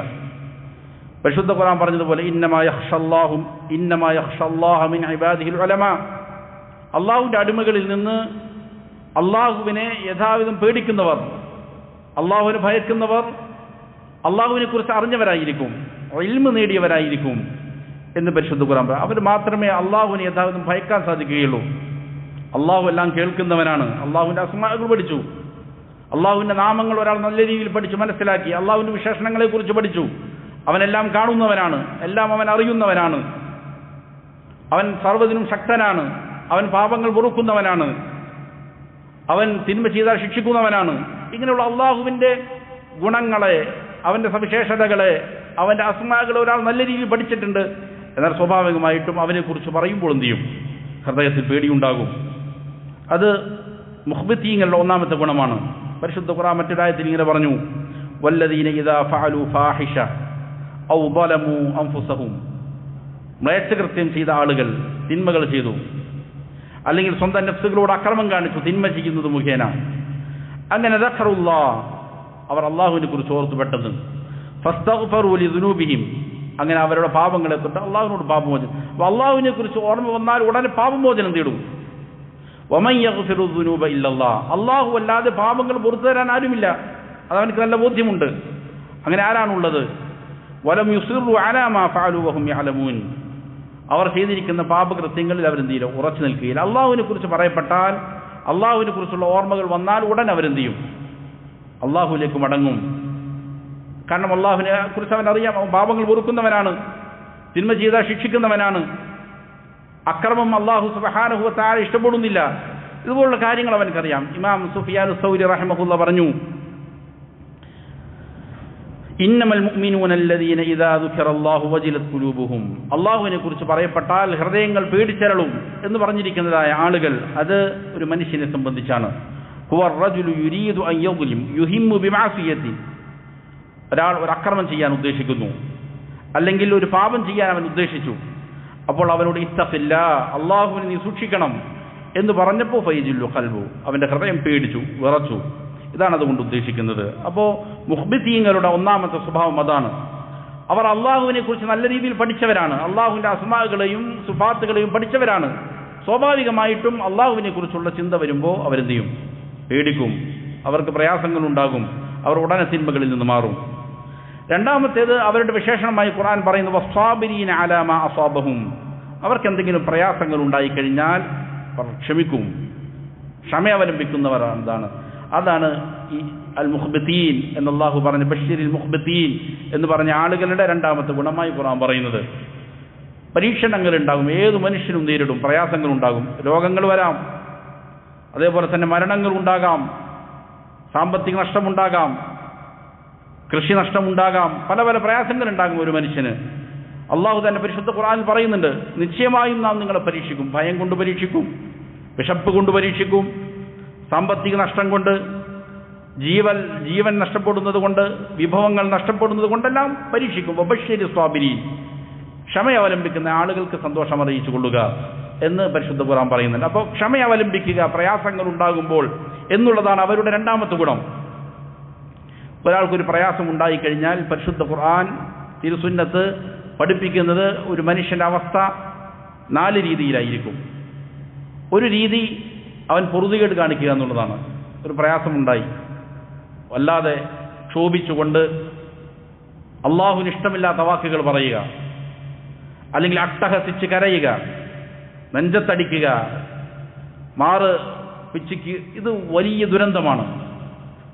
പരിശുദ്ധ ഖുർആൻ പറഞ്ഞതുപോലെ ഇന്നമാ യഖ്ഷല്ലാഹു മിൻ ഇബാദിഹിൽ ഉലമാ. അള്ളാഹുവിൻ്റെ അടിമകളിൽ നിന്ന് അള്ളാഹുവിനെ യഥാവിധം പേടിക്കുന്നവർ, അള്ളാഹുവിനെ ഭയക്കുന്നവർ അള്ളാഹുവിനെ കുറിച്ച് അറിഞ്ഞവരായിരിക്കും, ഇൽമ് നേടിയവരായിരിക്കും എന്ന് പരിശുദ്ധ ഖുർആൻ പറയും. അവർ മാത്രമേ അള്ളാഹുവിനെ യഥാവിധം ഭയക്കാൻ സാധിക്കുകയുള്ളൂ. അള്ളാഹു എല്ലാം കേൾക്കുന്നവനാണ്. അള്ളാഹുവിൻ്റെ അസ്മാകൾ പഠിച്ചു, അള്ളാഹുവിൻ്റെ നാമങ്ങൾ ഒരാൾ നല്ല രീതിയിൽ പഠിച്ചു മനസ്സിലാക്കി, അള്ളാഹുവിൻ്റെ വിശേഷണങ്ങളെക്കുറിച്ച് പഠിച്ചു. അവനെല്ലാം കാണുന്നവനാണ്, എല്ലാം അവൻ അറിയുന്നവനാണ്, അവൻ സർവ്വതിനും ശക്തനാണ്, അവൻ പാപങ്ങൾ പൊറുക്കുന്നവനാണ്, അവൻ തിന്മ ചെയ്താൽ ശിക്ഷിക്കുന്നവനാണ്. ഇങ്ങനെയുള്ള അള്ളാഹുവിൻ്റെ ഗുണങ്ങളെ, അവൻ്റെ സവിശേഷതകളെ, അവൻ്റെ അസ്മാകളെ ഒരാൾ നല്ല രീതിയിൽ പഠിച്ചിട്ടുണ്ട്. എന്നാൽ സ്വാഭാവികമായിട്ടും അവനെക്കുറിച്ച് പറയുമ്പോൾ എന്ത് ചെയ്യും? ഹൃദയത്തിൽ പേടിയുണ്ടാകും. അത് മുഖ്ബിത്തീങ്ങളുടെ ഒന്നാമത്തെ ഗുണമാണ്. പരിശുദ്ധ ഖുർആൻ മറ്റൊരായത്തിൽ ഇങ്ങനെ പറഞ്ഞു, വല്ലദീന ഇദാ ഫഅലു ഫാഹിഷ ഔ ളലമു അൻഫുസഹും. മ്ലേച്ഛകൃത്യം ചെയ്ത ആളുകൾ, തിന്മകൾ ചെയ്തു, അല്ലെങ്കിൽ സ്വന്തം നഫ്സുകളോട് അക്രമം കാണിച്ചു, തിന്മ ചെയ്യുന്നത് മുഖേന, അങ്ങനെ ദഖറുല്ലാഹ്, അവർ അള്ളാഹുവിനെ കുറിച്ച് ഓർത്തു പെട്ടെന്ന്, ഫസ്തഗ്ഫറു ലിദുനൂബിഹിം, അങ്ങനെ അവരുടെ പാപങ്ങളെ തൊട്ട് അള്ളാഹുവിനോട് പാപമോചനം. അപ്പോൾ അള്ളാഹുവിനെ കുറിച്ച് ഓർമ്മ വന്നാൽ ഉടനെ പാപമോചനം തേടും. വമൻ യഗ്ഫിറു ദുനൂബ ഇല്ലല്ലാഹ്. അള്ളാഹു അല്ലാതെ പാപങ്ങൾ പുറത്തു തരാൻ ആരുമില്ല, അതവനക്ക് നല്ല ബോധ്യമുണ്ട്. അങ്ങനെ ആരാണുള്ളത്? വലം യുസിറു അലാ മാ ഫഅലു വഹും യഅലമൂൻ. അവർ ചെയ്തിരിക്കുന്ന പാപകൃത്യങ്ങളിൽ അവരെന്ത് ചെയ്യില്ല? ഉറച്ചു നിൽക്കുകയില്ല. അള്ളാഹുവിനെ കുറിച്ച് പറയപ്പെട്ടാൽ, അള്ളാഹുവിനെ കുറിച്ചുള്ള ഓർമ്മകൾ വന്നാൽ ഉടൻ അവരെന്ത് ചെയ്യും? അള്ളാഹുവിലേക്ക് മടങ്ങും. കാരണം അള്ളാഹുവിനെ കുറിച്ച് അവനറിയാം, അവൻ പാപങ്ങൾ പൊറുക്കുന്നവനാണ്, തിന്മ ചെയ്താൽ ശിക്ഷിക്കുന്നവനാണ്, അക്രമം അള്ളാഹു സുബ്ഹാനഹു വ തആല ഇഷ്ടപ്പെടുന്നില്ല. ഇതുപോലുള്ള കാര്യങ്ങൾ അവനക്കറിയാം. ഇമാം സുഫിയാൻ സൗരി റഹിമഹുല്ലാ പറഞ്ഞു, ഇന്നമൽ മുഅ്മിനൂന അല്ലദീന ഇദാ ദുകിറല്ലാഹു വജിലത് ഖുലൂബുഹും. അള്ളാഹുവിനെ കുറിച്ച് പറയപ്പെട്ടാൽ ഹൃദയങ്ങൾ പേടിച്ചരളും എന്ന് പറഞ്ഞിരിക്കുന്നതായ ആളുകൾ, അത് ഒരു മനുഷ്യനെ സംബന്ധിച്ചാണ്. ഹുവ റജുലു യുരീദു അൻ യദ്ലിം യുഹിമ്മു ബിമഅസിയതി. ഒരാൾ ഒരു അക്രമം ചെയ്യാൻ ഉദ്ദേശിക്കുന്നു, അല്ലെങ്കിൽ ഒരു പാപം ചെയ്യാൻ അവൻ ഉദ്ദേശിച്ചു. അപ്പോൾ അവനോട് ഇത്തഖില്ലാ, അള്ളാഹുവിനെ നീ സൂക്ഷിക്കണം എന്ന് പറഞ്ഞപ്പോൾ ഫയജില്ലു ഖൽബു, അവൻ്റെ ഹൃദയം പേടിച്ചു, വിറച്ചു. ഇതാണ് അതുകൊണ്ട് ഉദ്ദേശിക്കുന്നത്. അപ്പോൾ മുഖ്ബിത്തീങ്ങളുടെ ഒന്നാമത്തെ സ്വഭാവം അതാണ്. അവർ അള്ളാഹുവിനെ കുറിച്ച് നല്ല രീതിയിൽ പഠിച്ചവരാണ്, അള്ളാഹുവിൻ്റെ അസ്മാകളെയും സുഫാത്തുകളെയും പഠിച്ചവരാണ്. സ്വാഭാവികമായിട്ടും അള്ളാഹുവിനെ കുറിച്ചുള്ള ചിന്ത വരുമ്പോൾ അവരെന്ത് ചെയ്യും? പേടിക്കും, അവർക്ക് പ്രയാസങ്ങളുണ്ടാകും, അവർ ഉടനെ തിന്മകളിൽ നിന്ന് മാറും. രണ്ടാമത്തേത് അവരുടെ വിശേഷണമായി ഖുർആൻ പറയുന്നു, വസ്സാബിരീന അലാ മാ അസാബഹും. അവർക്ക് എന്തെങ്കിലും പ്രയാസങ്ങൾ ഉണ്ടായിക്കഴിഞ്ഞാൽ ക്ഷമിക്കും, ക്ഷമ അവലംബിക്കുന്നവർ. അതാണ് ഈ അൽ മുഖ്ബിത്തീൻ എന്ന് അല്ലാഹു പറഞ്ഞ ബശ്ശിരിൽ മുഖ്ബിത്തീൻ എന്ന് പറഞ്ഞ ആളുകളുടെ രണ്ടാമത്തെ ഗുണമായി ഖുർആൻ പറയുന്നത്. പരീക്ഷണങ്ങൾ ഉണ്ടാകും, ഏത് മനുഷ്യനും നേരിടും, പ്രയാസങ്ങളുണ്ടാകും, രോഗങ്ങൾ വരാം, അതേപോലെ തന്നെ മരണങ്ങൾ ഉണ്ടാകാം, സാമ്പത്തിക നഷ്ടമുണ്ടാകാം, കൃഷി നഷ്ടമുണ്ടാകാം, പല പല പ്രയാസങ്ങളുണ്ടാകും ഒരു മനുഷ്യന്. അള്ളാഹു തന്നെ പരിശുദ്ധ ഖുർആനിൽ പറയുന്നുണ്ട്, നിശ്ചയമായും നാം നിങ്ങളെ പരീക്ഷിക്കും. ഭയം കൊണ്ട് പരീക്ഷിക്കും, വിശപ്പ് കൊണ്ട് പരീക്ഷിക്കും, സാമ്പത്തിക നഷ്ടം കൊണ്ട്, ജീവൻ നഷ്ടപ്പെടുന്നത് കൊണ്ട്, വിഭവങ്ങൾ നഷ്ടപ്പെടുന്നത് കൊണ്ടെല്ലാം പരീക്ഷിക്കും. വബശ്ശിരി സ്വാബിരീൻ, ക്ഷമ അവലംബിക്കുന്ന ആളുകൾക്ക് സന്തോഷം അറിയിച്ചു കൊള്ളുക എന്ന് പരിശുദ്ധ ഖുർആൻ പറയുന്നുണ്ട്. അപ്പോൾ ക്ഷമ അവലംബിക്കുക പ്രയാസങ്ങൾ ഉണ്ടാകുമ്പോൾ എന്നുള്ളതാണ് അവരുടെ രണ്ടാമത്തെ ഗുണം. ഒരാൾക്കൊരു പ്രയാസം ഉണ്ടായിക്കഴിഞ്ഞാൽ പരിശുദ്ധ ഖുർആൻ, തിരുസുന്നത്ത് പഠിപ്പിക്കുന്നത് ഒരു മനുഷ്യൻ്റെ അവസ്ഥ 4 രീതിയിലായിരിക്കും. ഒരു രീതി അവൻ പൊറുതികേട് കാണിക്കുക എന്നുള്ളതാണ്. ഒരു പ്രയാസമുണ്ടായി വല്ലാതെ ക്ഷോഭിച്ചുകൊണ്ട് അള്ളാഹുവിന് ഇഷ്ടമില്ലാത്ത വാക്കുകൾ പറയുക, അല്ലെങ്കിൽ അട്ടഹസിച്ച് കരയുക, നെഞ്ചത്തടിക്കുക, മാറ് പിച്ചിക്ക്. ഇത് വലിയ ദുരന്തമാണ്,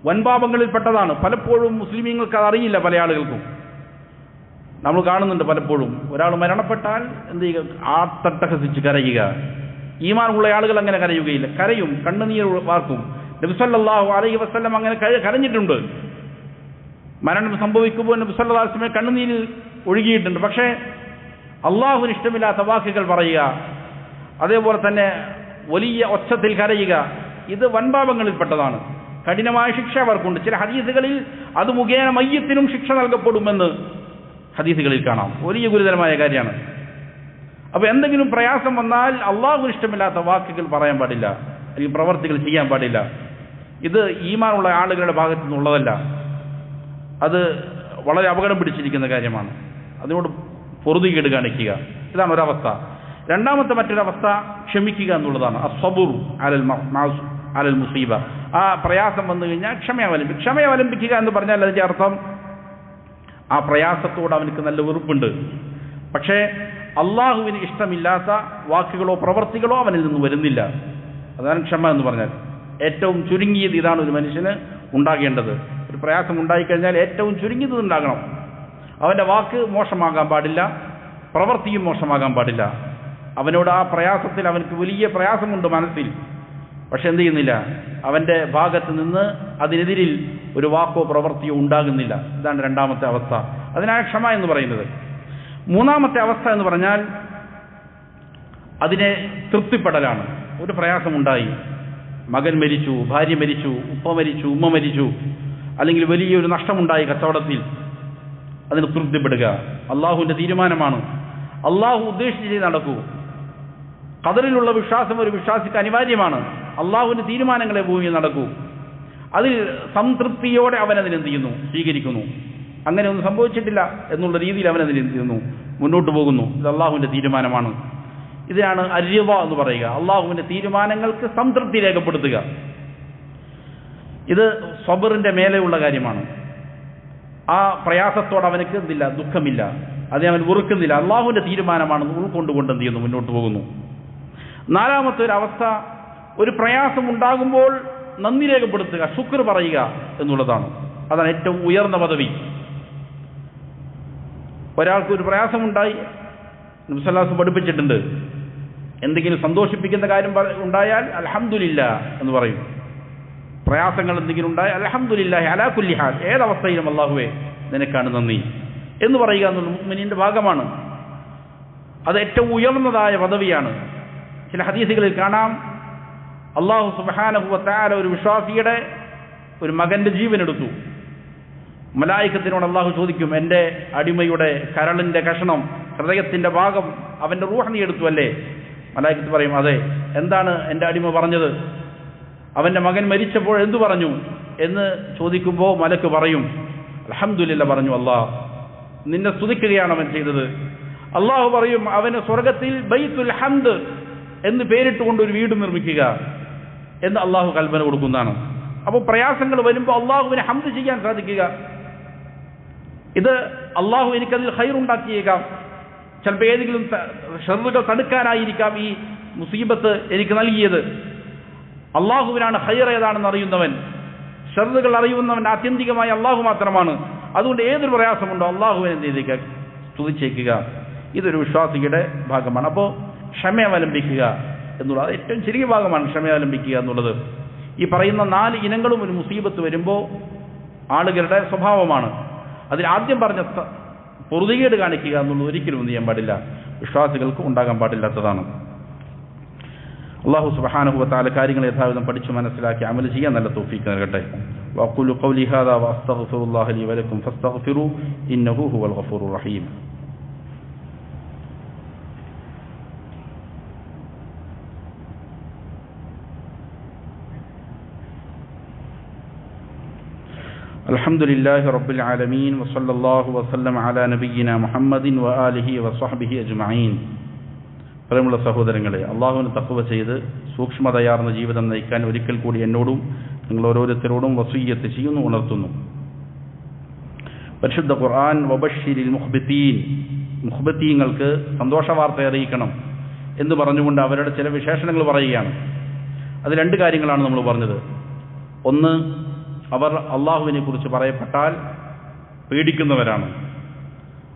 വൻപാപങ്ങളിൽപ്പെട്ടതാണ്. പലപ്പോഴും മുസ്ലിമീങ്ങൾക്ക് അതറിയില്ല. പല ആളുകൾക്കും നമ്മൾ കാണുന്നുണ്ട്. പലപ്പോഴും ഒരാൾ മരണപ്പെട്ടാൽ എന്ത് ചെയ്യുക? ആർത്തട്ടഹസിച്ച് കരയുക. ഈമാനുള്ള ആളുകൾ അങ്ങനെ കരയുകയില്ല, കരയും, കണ്ണുനീർ വാർക്കും. നബി സല്ലല്ലാഹു അലൈഹി വസല്ലം അങ്ങനെ കരഞ്ഞിട്ടുണ്ട്. മരണം സംഭവിക്കുമ്പോൾ നബി സല്ലല്ലാഹു അലൈഹി വസല്ലം കണ്ണുനീര് ഒഴുകിയിട്ടുണ്ട്. പക്ഷേ അള്ളാഹുവിന് ഇഷ്ടമില്ലാത്ത വാക്കുകൾ പറയുക, അതേപോലെ തന്നെ വലിയ ഒച്ചത്തിൽ കരയുക, ഇത് വൻപാപങ്ങളിൽപ്പെട്ടതാണ്. കഠിനമായ ശിക്ഷ അവർക്കുണ്ട്. ചില ഹദീസുകളിൽ അത് മുഖേന മയ്യത്തിനും ശിക്ഷ നൽകപ്പെടുമെന്ന് ഹദീസുകളിൽ കാണാം. വലിയ ഗുരുതരമായ കാര്യമാണ്. അപ്പോൾ എന്തെങ്കിലും പ്രയാസം വന്നാൽ അള്ളാഹുവിന് ഇഷ്ടമില്ലാത്ത വാക്കുകൾ പറയാൻ പാടില്ല, അല്ലെങ്കിൽ പ്രവർത്തികൾ ചെയ്യാൻ പാടില്ല. ഇത് ഈമാനുള്ള ആളുകളുടെ ഭാഗത്തു നിന്നുള്ളതല്ല. അത് വളരെ അപകടം പിടിച്ചിരിക്കുന്ന കാര്യമാണ്. അതിനോട് പൊറുതികേട് കാണിക്കുക, ഇതാണ് ഒരവസ്ഥ. രണ്ടാമത്തെ മറ്റൊരവസ്ഥ ക്ഷമിക്കുക എന്നുള്ളതാണ്. അസ്സബുർ അലൽ മുസീബ. ആ പ്രയാസം വന്നു കഴിഞ്ഞാൽ ക്ഷമയവലംബിക്കുക എന്ന് പറഞ്ഞാൽ അതിൻ്റെ അർത്ഥം ആ പ്രയാസത്തോട് അവനക്ക് നല്ല വെറുപ്പുണ്ട്. പക്ഷേ അള്ളാഹുവിന് ഇഷ്ടമില്ലാത്ത വാക്കുകളോ പ്രവർത്തികളോ അവനിൽ നിന്ന് വരുന്നില്ല. അതാണ് ക്ഷമ എന്ന് പറഞ്ഞാൽ. ഏറ്റവും ചുരുങ്ങിയത് ഇതാണ് ഒരു മനുഷ്യന് ഉണ്ടാകേണ്ടത്. ഒരു പ്രയാസം ഉണ്ടായിക്കഴിഞ്ഞാൽ ഏറ്റവും ചുരുങ്ങിയത് ഉണ്ടാകണം. അവൻ്റെ വാക്ക് മോശമാകാൻ പാടില്ല, പ്രവൃത്തിയും മോശമാകാൻ പാടില്ല. അവനോട് ആ പ്രയാസത്തിൽ അവനക്ക് വലിയ പ്രയാസമുണ്ട് മനസ്സിൽ, പക്ഷെ എന്ത് ചെയ്യുന്നില്ല, അവൻ്റെ ഭാഗത്ത് നിന്ന് അതിനെതിരിൽ ഒരു വാക്കോ പ്രവൃത്തിയോ ഉണ്ടാകുന്നില്ല. ഇതാണ് രണ്ടാമത്തെ അവസ്ഥ. അതിനാണ് ക്ഷമ എന്ന് പറയുന്നത്. മൂന്നാമത്തെ അവസ്ഥ എന്ന് പറഞ്ഞാൽ അതിനെ തൃപ്തിപ്പെടലാണ്. ഒരു പ്രയാസമുണ്ടായി, മകൻ മരിച്ചു, ഭാര്യ മരിച്ചു, ഉപ്പ മരിച്ചു, ഉമ്മ മരിച്ചു, അല്ലെങ്കിൽ വലിയൊരു നഷ്ടമുണ്ടായി കച്ചവടത്തിൽ, അതിന് തൃപ്തിപ്പെടുക. അള്ളാഹുവിൻ്റെ തീരുമാനമാണ്, അള്ളാഹു ഉദ്ദേശിച്ച് നടക്കൂ. ഖദറിലുള്ള വിശ്വാസം ഒരു വിശ്വാസിക്ക് അനിവാര്യമാണ്. അള്ളാഹുവിൻ്റെ തീരുമാനങ്ങളെ ഭൂമിയിൽ നടക്കൂ. അതിൽ സംതൃപ്തിയോടെ അവനതിനെന്ത് ചെയ്യുന്നു? സ്വീകരിക്കുന്നു. അങ്ങനെ ഒന്നും സംഭവിച്ചിട്ടില്ല എന്നുള്ള രീതിയിൽ അവനതിനെന്ത് ചെയ്യുന്നു? മുന്നോട്ട് പോകുന്നു. ഇത് അള്ളാഹുവിൻ്റെ തീരുമാനമാണ്. ഇതാണ് അരിവ എന്ന് പറയുക. അള്ളാഹുവിൻ്റെ തീരുമാനങ്ങൾക്ക് സംതൃപ്തി രേഖപ്പെടുത്തുക. ഇത് സബറിൻ്റെ മേലെയുള്ള കാര്യമാണ്. ആ പ്രയാസത്തോടെ അവനക്ക് എന്തില്ല? ദുഃഖമില്ല, അതിനെ അവൻ വെറുക്കുന്നില്ല. അള്ളാഹുവിൻ്റെ തീരുമാനമാണെന്ന് ഉൾക്കൊണ്ടുകൊണ്ട് എന്ത് ചെയ്യുന്നു? മുന്നോട്ട് പോകുന്നു. നാലാമത്തെ ഒരു അവസ്ഥ, ഒരു പ്രയാസം ഉണ്ടാകുമ്പോൾ നന്ദി രേഖപ്പെടുത്തുക, ശുക്ർ പറയുക എന്നുള്ളതാണ്. അതാണ് ഏറ്റവും ഉയർന്ന പദവി. ഒരാൾക്ക് ഒരു പ്രയാസമുണ്ടായി, നബി സല്ലല്ലാഹു അലൈഹി വസല്ലം പഠിപ്പിച്ചിട്ടുണ്ട്, എന്തെങ്കിലും സന്തോഷിപ്പിക്കുന്ന കാര്യം ഉണ്ടായാൽ അൽഹംദുലില്ലാഹ് എന്ന് പറയും. പ്രയാസങ്ങൾ എന്തെങ്കിലും ഉണ്ടായാൽ അൽഹംദുലില്ലാഹി അലാ കുല്ലി ഹാൽ, ഏതവസ്ഥയിലും അല്ലാഹുവേ നിനക്കാണ് നന്ദി എന്ന് പറയുക എന്നുള്ള മുഅ്മിനീന്റെ ഭാഗമാണ്. അത് ഏറ്റവും ഉയർന്നതായ പദവിയാണ്. ചില ഹദീസുകളിൽ കാണാം, അല്ലാഹു സുബ്ഹാനഹു വ തആല ഒരു വിശ്വാസിയുടെ ഒരു മകന്റെ ജീവനെടുത്തു. മലായികത്തിനോട് അള്ളാഹു ചോദിക്കും, എൻ്റെ അടിമയുടെ കരളിൻ്റെ കഷണം, ഹൃദയത്തിൻ്റെ ഭാഗം, അവൻ്റെ റൂഹ് നീ എടുത്തു അല്ലേ? മലായികത്ത് പറയും, അതെ. എന്താണ് എൻ്റെ അടിമ പറഞ്ഞത്? അവൻ്റെ മകൻ മരിച്ചപ്പോൾ എന്തു പറഞ്ഞു എന്ന് ചോദിക്കുമ്പോൾ മലക്ക് പറയും, അൽഹംദുലില്ലാഹ് പറഞ്ഞു, അല്ലാഹ് നിന്നെ സ്തുതിക്കുകയാണ് അവൻ ചെയ്തത്. അള്ളാഹു പറയും, അവന് സ്വർഗത്തിൽ ബൈത്തുൽ ഹംദ് എന്ന് പേരിട്ടുകൊണ്ട് ഒരു വീട് നിർമ്മിക്കുക എന്ന് അള്ളാഹു കൽപ്പന കൊടുക്കുന്നതാണ്. അപ്പോൾ പ്രയാസങ്ങൾ വരുമ്പോൾ അള്ളാഹുവിനെ ഹംദ് ചെയ്യാൻ സാധിക്കുക. ഇത് അള്ളാഹു എനിക്കതിൽ ഖൈറുണ്ടാക്കിയേക്കാം. ചിലപ്പോൾ ഏതെങ്കിലും ഷർറുകൾ തടുക്കാനായിരിക്കാം ഈ മുസീബത്ത് എനിക്ക് നൽകിയത്. അള്ളാഹുവിനാണ് ഖൈർ ഏതാണെന്ന് അറിയുന്നവൻ, ഷർറുകൾ അറിയുന്നവൻ ആത്യന്തികമായി അള്ളാഹു മാത്രമാണ്. അതുകൊണ്ട് ഏതൊരു പ്രയാസമുണ്ടോ അള്ളാഹുവിനെ എന്ത് ചെയ്തേക്കുക? സ്തുതിച്ചേക്കുക. ഇതൊരു വിശ്വാസിയുടെ ഭാഗമാണ്. അപ്പോൾ ക്ഷമ അവലംബിക്കുക എന്നുള്ളത് ഏറ്റവും ചെറിയ ഭാഗമാണ്. ക്ഷമ അവലംബിക്കുക എന്നുള്ളത് ഈ പറയുന്ന 4 ഇനങ്ങളും ഒരു മുസീബത്ത് വരുമ്പോൾ ആളുകളുടെ സ്വഭാവമാണ്. അതിൽ ആദ്യം പറഞ്ഞ പൊറുതികേട് കാണിക്കുക എന്നുള്ളത് ഒരിക്കലും ഒന്നും ചെയ്യാൻ പാടില്ല, വിശ്വാസികൾക്ക് ഉണ്ടാകാൻ പാടില്ലാത്തതാണ്. അല്ലാഹു സുബ്ഹാനഹു വ തആല കാര്യങ്ങൾ യഥാവിധം പഠിച്ചു മനസ്സിലാക്കി അമൽ ചെയ്യാൻ നല്ല തൗഫീഖ് നൽകട്ടെ. വഖൂലു ഖൗലി ഹാദാ വഅസ്തഗ്ഫിറുല്ലാഹ ലി വലക്കും ഫസ്തഗ്ഫിറൂ ഇന്നഹു ഹുവൽ ഗഫൂറുർ റഹീം. അൽഹംദുലില്ലാഹി റബ്ബിൽ ആലമീൻ വസല്ലല്ലാഹു വസല്ലം അലാ നബിയ്യിനാ മുഹമ്മദിൻ വആലിഹി വസ്വഹ്ബിഹി അജ്മഈൻ. പ്രിയമുള്ള സഹോദരങ്ങളെ, അള്ളാഹുവിന് തഖ്വ ചെയ്ത് സൂക്ഷ്മതയാർന്ന ജീവിതം നയിക്കാൻ ഒരിക്കൽ കൂടി എന്നോടും നിങ്ങൾ ഓരോരുത്തരോടും വസിയ്യത്ത് ചെയ്യുന്നു, ഉണർത്തുന്നു. പരിശുദ്ധ ഖുർആൻ വബശ്ശിരിൽ മുഖ്ബിതീൻ, മുഖ്ബിതീങ്ങൾക്ക് സന്തോഷവാർത്ത അറിയിക്കണം എന്ന് പറഞ്ഞുകൊണ്ട് അവരുടെ ചില വിശേഷണങ്ങൾ പറയുകയാണ്. അത് രണ്ട് കാര്യങ്ങളാണ് നമ്മൾ പറഞ്ഞത്. ഒന്ന്, അവർ അള്ളാഹുവിനെ കുറിച്ച് പറയപ്പെട്ടാൽ പേടിക്കുന്നവരാണ്,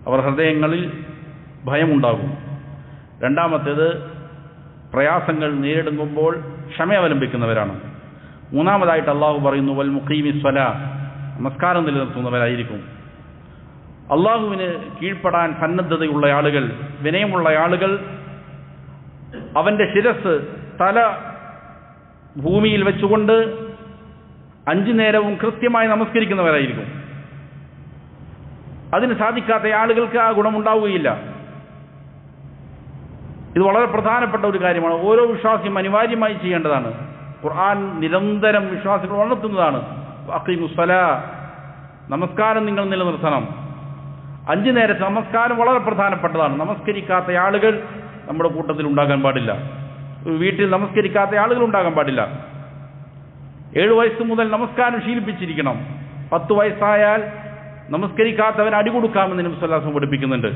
അവർ ഹൃദയങ്ങളിൽ ഭയമുണ്ടാകും. രണ്ടാമത്തേത്, പ്രയാസങ്ങൾ നേരിടുമ്പോൾ ക്ഷമ അവലംബിക്കുന്നവരാണ്. മൂന്നാമതായിട്ട് അള്ളാഹു പറയുന്നു വൽ മുഖീമി സ്വലാ, നമസ്കാരം നിലനിർത്തുന്നവരായിരിക്കും. അള്ളാഹുവിന് കീഴ്പ്പെടാൻ സന്നദ്ധതയുള്ള ആളുകൾ, വിനയമുള്ള ആളുകൾ അവൻ്റെ ശിരസ്, തല ഭൂമിയിൽ വെച്ചുകൊണ്ട് 5 നേരവും കൃത്യമായി നമസ്കരിക്കുന്നവരായിരിക്കും. അതിന് സാധിക്കാത്ത ആളുകൾക്ക് ആ ഗുണമുണ്ടാവുകയില്ല. ഇത് വളരെ പ്രധാനപ്പെട്ട ഒരു കാര്യമാണ്. ഓരോ വിശ്വാസിയും അനിവാര്യമായി ചെയ്യേണ്ടതാണ്. ഖുർആൻ നിരന്തരം വിശ്വാസികൾ ഉണർത്തുന്നതാണ്. അഖീമുസ്സലാ, നമസ്കാരം നിങ്ങൾ നിലനിർത്തണം. 5 നേരത്തെ നമസ്കാരം വളരെ പ്രധാനപ്പെട്ടതാണ്. നമസ്കരിക്കാത്ത ആളുകൾ നമ്മുടെ കൂട്ടത്തിൽ ഉണ്ടാകാൻ പാടില്ല. വീട്ടിൽ നമസ്കരിക്കാത്ത ആളുകൾ ഉണ്ടാകാൻ പാടില്ല. 7 വയസ്സ് മുതൽ നമസ്കാരം ശീലിപ്പിച്ചിരിക്കണം. 10 വയസ്സായാൽ നമസ്കരിക്കാത്തവൻ അടികൊടുക്കാമെന്ന് നബി സല്ലല്ലാഹു അലൈഹി വസല്ലം പഠിപ്പിക്കുന്നുണ്ട്.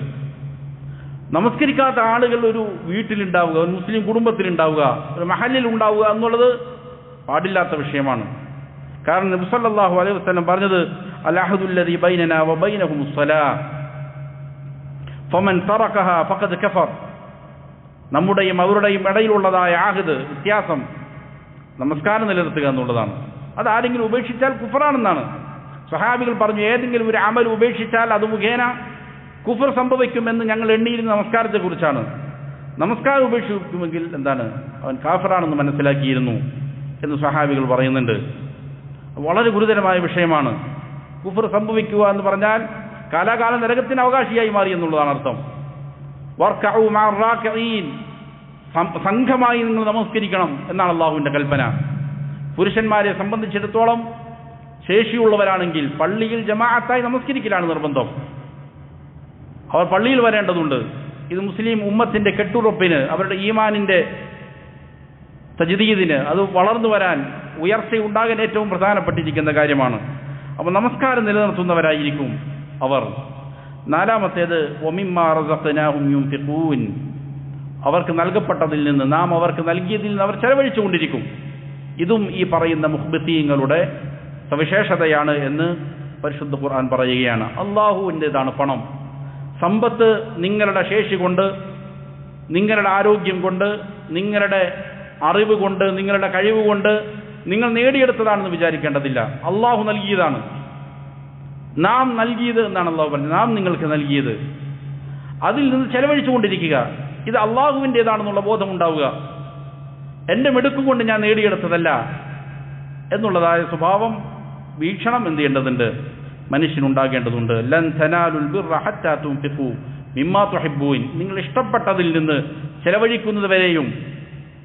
നമസ്കരിക്കാത്ത ആളുകൾ ഒരു വീട്ടിലുണ്ടാവുക, ഒരു മുസ്ലിം കുടുംബത്തിലുണ്ടാവുക, ഒരു മഹല്ലിൽ ഉണ്ടാവുക എന്നുള്ളത് പാടില്ലാത്ത വിഷയമാണ്. കാരണം നബി സല്ലല്ലാഹു അലൈഹി വസല്ലം പറഞ്ഞത് അൽഅഹദുല്ലദീ ബൈനനാ വബൈനഹുമുസ്സലാ ഫമൻ തറകഹാ ഫഖദ് കഫർ, നമ്മുടെയും അവരുടെയും ഇടയിലുള്ളതായ ആഹദ്, വ്യത്യാസം, നമസ്കാരം നിലനിർത്തുക എന്നുള്ളതാണ്. അത് ആരെങ്കിലും ഉപേക്ഷിച്ചാൽ കുഫറാണെന്നാണ് സ്വഹാബികൾ പറഞ്ഞു. ഏതെങ്കിലും ഒരു അമൽ ഉപേക്ഷിച്ചാൽ അത് മുഖേന കുഫർ സംഭവിക്കുമെന്ന് ഞങ്ങൾ എണ്ണിയിരുന്ന നമസ്കാരത്തെക്കുറിച്ചാണ്. നമസ്കാരം ഉപേക്ഷിക്കുമെങ്കിൽ എന്താണ്, അവൻ കാഫറാണെന്ന് മനസ്സിലാക്കിയിരുന്നു എന്ന് സ്വഹാബികൾ പറയുന്നുണ്ട്. വളരെ ഗുരുതരമായ വിഷയമാണ്. കുഫർ സംഭവിക്കുക എന്ന് പറഞ്ഞാൽ കാലാകാലം നരകത്തിന് അവകാശിയായി മാറി എന്നുള്ളതാണ് അർത്ഥം. വർക്കഉ മഅർ റാക്കിഈൻ, സംഘമായി നിങ്ങൾ നമസ്കരിക്കണം എന്നാണ് അള്ളാഹുവിൻ്റെ കൽപ്പന. പുരുഷന്മാരെ സംബന്ധിച്ചിടത്തോളം ശേഷിയുള്ളവരാണെങ്കിൽ പള്ളിയിൽ ജമാഅത്തായി നമസ്കരിക്കലാണ് നിർബന്ധം. അവർ പള്ളിയിൽ വരേണ്ടതുണ്ട്. ഇത് മുസ്ലിം ഉമ്മത്തിൻ്റെ കെട്ടുറപ്പിന്, അവരുടെ ഈമാനിൻ്റെ തജ്ദീദിന്, അത് വളർന്നു വരാൻ, ഉയർച്ചയുണ്ടാകാൻ ഏറ്റവും പ്രധാനപ്പെട്ടിരിക്കുന്ന കാര്യമാണ്. അപ്പോൾ നമസ്കാരം നിലനിർത്തുന്നവരായിരിക്കും അവർ. നാലാമത്തേത് വമിമ്മാ റസഖ്നാഹും യുൻഫിഖൂൻ, അവർക്ക് നൽകപ്പെട്ടതിൽ നിന്ന്, നാം അവർക്ക് നൽകിയതിൽ നിന്ന് അവർ ചെലവഴിച്ചുകൊണ്ടിരിക്കും. ഇതും ഈ പറയുന്ന മുഖ്ബിതീങ്ങളുടെ സവിശേഷതയാണ് എന്ന് പരിശുദ്ധ ഖുർആൻ പറയുകയാണ്. അള്ളാഹുവിൻ്റെതാണ് പണം. സമ്പത്ത് നിങ്ങളുടെ ശേഷി കൊണ്ട്, നിങ്ങളുടെ ആരോഗ്യം കൊണ്ട്, നിങ്ങളുടെ അറിവ് കൊണ്ട്, നിങ്ങളുടെ കഴിവ് കൊണ്ട് നിങ്ങൾ നേടിയെടുത്തതാണെന്ന് വിചാരിക്കേണ്ടതില്ല. അള്ളാഹു നൽകിയതാണ്. നാം നൽകിയത് എന്നാണ് അള്ളാഹു പറഞ്ഞത്. നാം നിങ്ങൾക്ക് നൽകിയത്, അതിൽ നിന്ന് ചെലവഴിച്ചുകൊണ്ടിരിക്കുക. ഇത് അള്ളാഹുവിൻ്റെതാണെന്നുള്ള ബോധമുണ്ടാവുക. എൻ്റെ മിടുക്കുകൊണ്ട് ഞാൻ നേടിയെടുത്തതല്ല എന്നുള്ളതായ സ്വഭാവം, വീക്ഷണം എന്ത് ചെയ്യേണ്ടതുണ്ട്, മനുഷ്യനുണ്ടാകേണ്ടതുണ്ട്. ലൻ തനാലുൽ ബിർറ ഹത്താ തുൻഫിഖൂ മിമ്മാ തുഹിബ്ബൂൻ, നിങ്ങൾ ഇഷ്ടപ്പെട്ടതിൽ നിന്ന് ചെലവഴിക്കുന്നത് വരെയും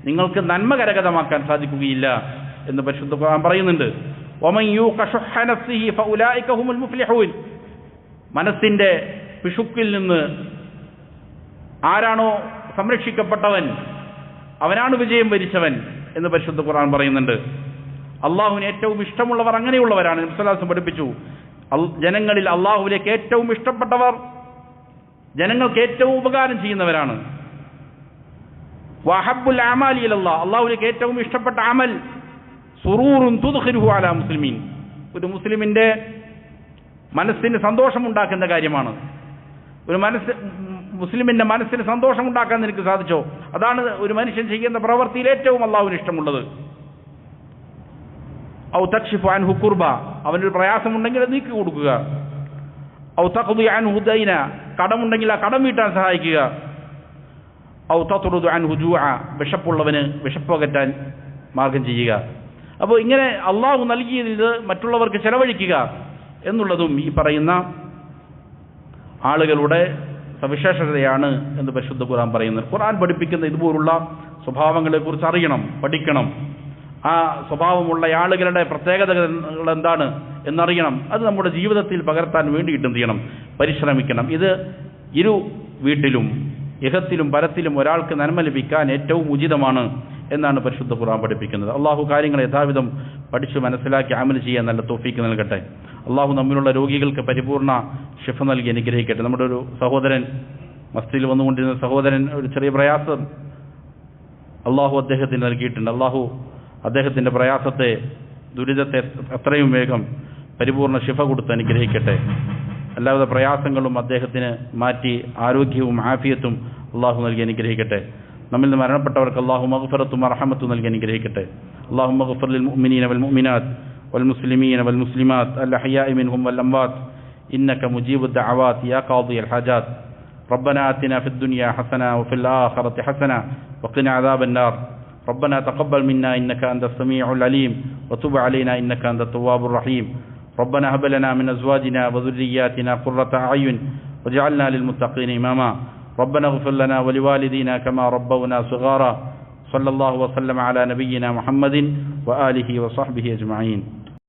നിങ്ങൾക്ക് നന്മ കരഗതമാക്കാൻ സാധിക്കുകയില്ല എന്ന് പരിശുദ്ധ ഖുർആൻ പറയുന്നുണ്ട്. വമൻ യൂഖ ശുഹ്ഹ നഫ്സിഹി ഫഉലൈക ഹുമുൽ മുഫ്ലിഹൂൻ, മനസ്സിൻ്റെ പിശുക്കിൽ നിന്ന് ആരാണോ സംരക്ഷിക്കപ്പെട്ടവൻ അവനാണ് വിജയം വരിച്ചവൻ എന്ന് പരിശുദ്ധ ഖുർആൻ പറയുന്നുണ്ട്. അള്ളാഹുവിന് ഏറ്റവും ഇഷ്ടമുള്ളവർ അങ്ങനെയുള്ളവരാണ്. നബി സല്ലല്ലാഹു അലൈഹി വസല്ലം പഠിപ്പിച്ചു, ജനങ്ങളിൽ അള്ളാഹുവിലേക്ക് ഏറ്റവും ഇഷ്ടപ്പെട്ടവർ ജനങ്ങൾക്ക് ഏറ്റവും ഉപകാരം ചെയ്യുന്നവരാണ്. വഹബ്ബുൽ അമാലി ഇലല്ലാഹ്, അള്ളാഹുവിലേക്ക് ഏറ്റവും ഇഷ്ടപ്പെട്ട അമൽ സുറൂറുൻ തുദ്ഖിലുഹു അലാ മുസ്ലിമീൻ, ഒരു മുസ്ലിമിൻ്റെ മനസ്സിന് സന്തോഷമുണ്ടാക്കുന്ന കാര്യമാണ്. ഒരു മുസ്ലിമിൻ്റെ മനസ്സിന് സന്തോഷമുണ്ടാക്കാൻ നിനക്ക് സാധിച്ചോ, അതാണ് ഒരു മനുഷ്യൻ ചെയ്യുന്ന പ്രവൃത്തിയിൽ ഏറ്റവും അള്ളാഹുവിന് ഇഷ്ടമുള്ളത്. ഔ തക്ഷിഫു അൻഹു കുർബ, അവനൊരു പ്രയാസമുണ്ടെങ്കിൽ അത് നീക്കി കൊടുക്കുക. ഔ തഖ്ദി അൻഹു ദൈന, കടമുണ്ടെങ്കിൽ ആ കടം വീട്ടാൻ സഹായിക്കുക. ഔ തത്റുദു അൻഹു ജൂഅ, വിശപ്പുള്ളവന് വിശപ്പകറ്റാൻ മാർഗം ചെയ്യുക. അപ്പോൾ ഇങ്ങനെ അള്ളാഹു നൽകിയതിൽ മറ്റുള്ളവർക്ക് ചെലവഴിക്കുക എന്നുള്ളതും ഈ പറയുന്ന ആളുകളുടെ സവിശേഷതയാണ് എന്ന് പരിശുദ്ധ ഖുർആൻ പറയുന്നത്. ഖുർആൻ പഠിപ്പിക്കുന്ന ഇതുപോലുള്ള സ്വഭാവങ്ങളെക്കുറിച്ച് അറിയണം, പഠിക്കണം. ആ സ്വഭാവമുള്ള ആളുകളുടെ പ്രത്യേകതകൾ എന്താണ് എന്നറിയണം. അത് നമ്മുടെ ജീവിതത്തിൽ പകർത്താൻ വേണ്ടിയിട്ട് എന്ത് ചെയ്യണം? പരിശ്രമിക്കണം. ഇത് ഇരു വീട്ടിലും ഇഹത്തിലും പരത്തിലും ഒരാൾക്ക് നന്മ ലഭിക്കാൻ ഏറ്റവും ഉചിതമാണ് എന്നാണ് പരിശുദ്ധ ഖുർആൻ പഠിപ്പിക്കുന്നത്. അള്ളാഹു കാര്യങ്ങൾ യഥാവിധം പഠിച്ചു മനസ്സിലാക്കി അമൽ ചെയ്യാൻ നല്ല തൗഫീക്ക് നൽകട്ടെ. അള്ളാഹു നമ്മിലുള്ള രോഗികൾക്ക് പരിപൂർണ്ണ ശിഫ നൽകി അനുഗ്രഹിക്കട്ടെ. നമ്മുടെ ഒരു സഹോദരൻ, മസ്ജിദിൽ വന്നുകൊണ്ടിരുന്ന സഹോദരൻ, ഒരു ചെറിയ പ്രയാസം അള്ളാഹു അദ്ദേഹത്തിന് നൽകിയിട്ടുണ്ട്. അള്ളാഹു അദ്ദേഹത്തിൻ്റെ പ്രയാസത്തെ, ദുരിതത്തെ എത്രയും വേഗം പരിപൂർണ്ണ ശിഫ കൊടുത്ത് അനുഗ്രഹിക്കട്ടെ. എല്ലാവിധ പ്രയാസങ്ങളും അദ്ദേഹത്തിന് മാറ്റി ആരോഗ്യവും ആഫിയത്തും അള്ളാഹു നൽകി അനുഗ്രഹിക്കട്ടെ. നമ്മിൽ നിന്ന് മരണപ്പെട്ടവർക്ക് അള്ളാഹു മഗ്ഫിറത്തും റഹ്മത്തും നൽകി അനുഗ്രഹിക്കട്ടെ. അല്ലാഹു മഗ്ഫിർ ലിൽ മുഅ്മിനീന വൽ മുഅ്മിനാത്ത് വൽ മുസ്ലിമീന വൽ മുസ്ലിമാത്ത് അൽ അഹ്യാഇ മിൻഹും വൽ അംവാത്ത് ഇന്നക മുജീബുദ് ദഅവാത്ത് യാ ഖാദിയൽ ഹാജാത്ത്. ربنا آتنا في الدنيا حسنة وفي الآخرة حسنة وقنا عذاب النار. ربنا تقبل منا إنك أنت السميع العليم وتب علينا إنك أنت التواب الرحيم. ربنا هب لنا من أزواجنا وذرياتنا قرة أعين واجعلنا للمتقين إماما. ربنا اغفر لنا ولوالدينا كما ربونا صغارا. صلى الله وسلم على نبينا محمد وآله وصحبه أجمعين.